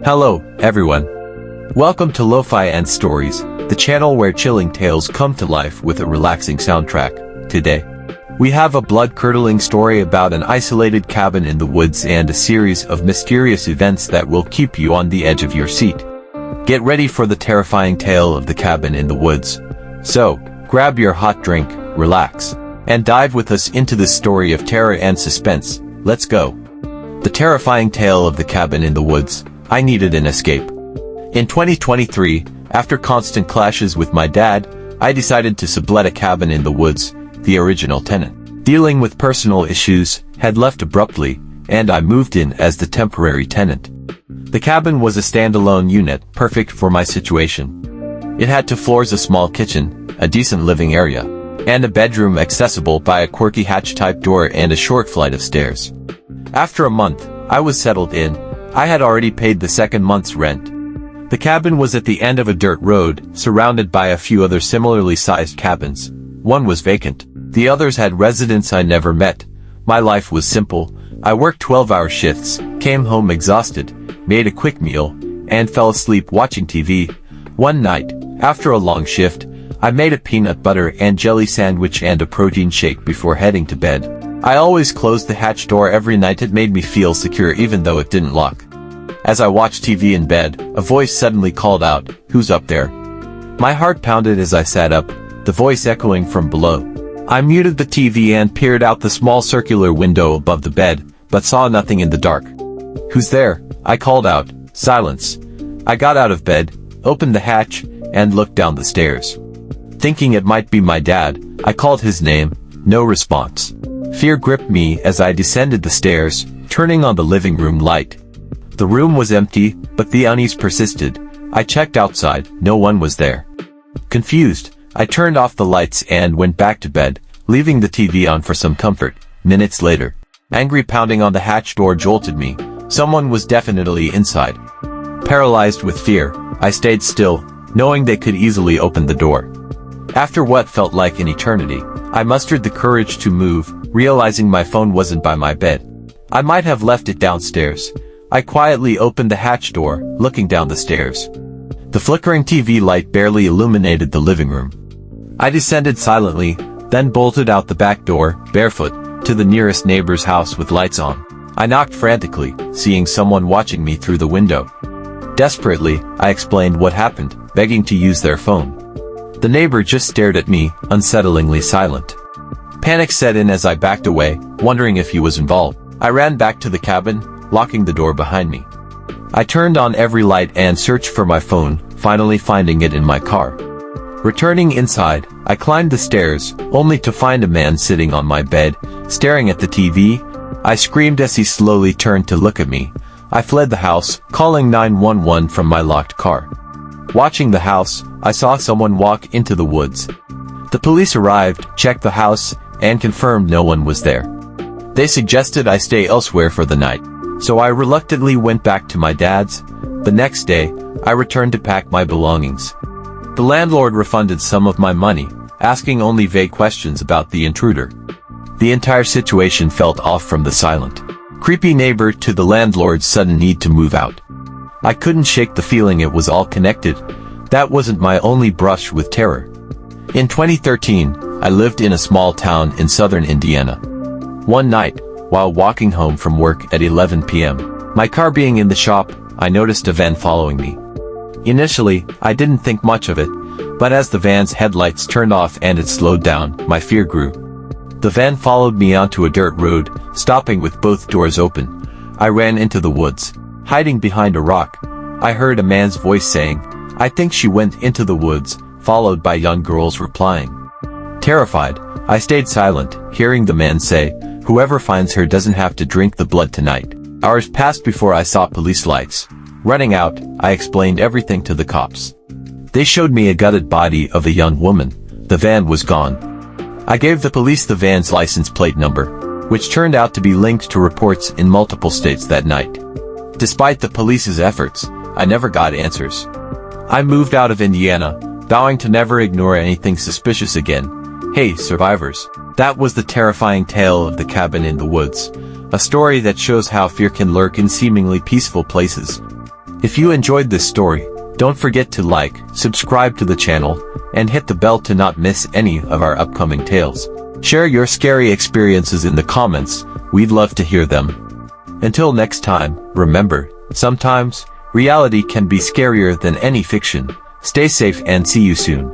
Hello, everyone. Welcome to Lofi and Stories, the channel where chilling tales come to life with a relaxing soundtrack. Today, we have a blood-curdling story about an isolated cabin in the woods and a series of mysterious events that will keep you on the edge of your seat. Get ready for the terrifying tale of the cabin in the woods. So, grab your hot drink, relax, and dive with us into this story of terror and suspense. Let's go. The terrifying tale of the cabin in the woods. I needed an escape. In 2023, after constant clashes with my dad, I decided to sublet a cabin in the woods. The original tenant, dealing with personal issues, had left abruptly, and I moved in as the temporary tenant. The cabin was a standalone unit, perfect for my situation. It had 2 floors, a small kitchen, a decent living area, and a bedroom accessible by a quirky hatch-type door and a short flight of stairs. After a month, I was settled in. I had already paid the second month's rent. The cabin was at the end of a dirt road, surrounded by a few other similarly sized cabins. One was vacant. The others had residents I never met. My life was simple. I worked 12-hour shifts, came home exhausted, made a quick meal, and fell asleep watching TV. One night, after a long shift, I made a peanut butter and jelly sandwich and a protein shake before heading to bed. I always closed the hatch door every night. It made me feel secure even though it didn't lock. As I watched TV in bed, a voice suddenly called out, "Who's up there?" My heart pounded as I sat up, the voice echoing from below. I muted the TV and peered out the small circular window above the bed, but saw nothing in the dark. "Who's there?" I called out. Silence. I got out of bed, opened the hatch, and looked down the stairs. Thinking it might be my dad, I called his name. No response. Fear gripped me as I descended the stairs, turning on the living room light. The room was empty, but the unease persisted. I checked outside. No one was there. Confused, I turned off the lights and went back to bed, leaving the TV on for some comfort. Minutes later, angry pounding on the hatch door jolted me. Someone was definitely inside. Paralyzed with fear, I stayed still, knowing they could easily open the door. After what felt like an eternity, I mustered the courage to move, realizing my phone wasn't by my bed. I might have left it downstairs. I quietly opened the hatch door, looking down the stairs. The flickering TV light barely illuminated the living room. I descended silently, then bolted out the back door, barefoot, to the nearest neighbor's house with lights on. I knocked frantically, seeing someone watching me through the window. Desperately, I explained what happened, begging to use their phone. The neighbor just stared at me, unsettlingly silent. Panic set in as I backed away, wondering if he was involved. I ran back to the cabin, locking the door behind me. I turned on every light and searched for my phone, finally finding it in my car. Returning inside, I climbed the stairs, only to find a man sitting on my bed, staring at the TV. I screamed as he slowly turned to look at me. I fled the house, calling 911 from my locked car. Watching the house, I saw someone walk into the woods. The police arrived, checked the house, and confirmed no one was there. They suggested I stay elsewhere for the night, so I reluctantly went back to my dad's. The next day, I returned to pack my belongings. The landlord refunded some of my money, asking only vague questions about the intruder. The entire situation felt off from the silent, creepy neighbor to the landlord's sudden need to move out. I couldn't shake the feeling it was all connected. That wasn't my only brush with terror. In 2013, I lived in a small town in southern Indiana. One night, while walking home from work at 11 p.m., my car being in the shop, I noticed a van following me. Initially, I didn't think much of it, but as the van's headlights turned off and it slowed down, my fear grew. The van followed me onto a dirt road, stopping with both doors open. I ran into the woods. Hiding behind a rock, I heard a man's voice saying, "I think she went into the woods," followed by young girls replying. Terrified, I stayed silent, hearing the man say, "Whoever finds her doesn't have to drink the blood tonight." Hours passed before I saw police lights. Running out, I explained everything to the cops. They showed me a gutted body of a young woman. The van was gone. I gave the police the van's license plate number, which turned out to be linked to reports in multiple states that night. Despite the police's efforts, I never got answers. I moved out of Indiana, vowing to never ignore anything suspicious again. Hey, survivors. That was the terrifying tale of the cabin in the woods. A story that shows how fear can lurk in seemingly peaceful places. If you enjoyed this story, don't forget to like, subscribe to the channel, and hit the bell to not miss any of our upcoming tales. Share your scary experiences in the comments, we'd love to hear them. Until next time, remember, sometimes, reality can be scarier than any fiction. Stay safe and see you soon.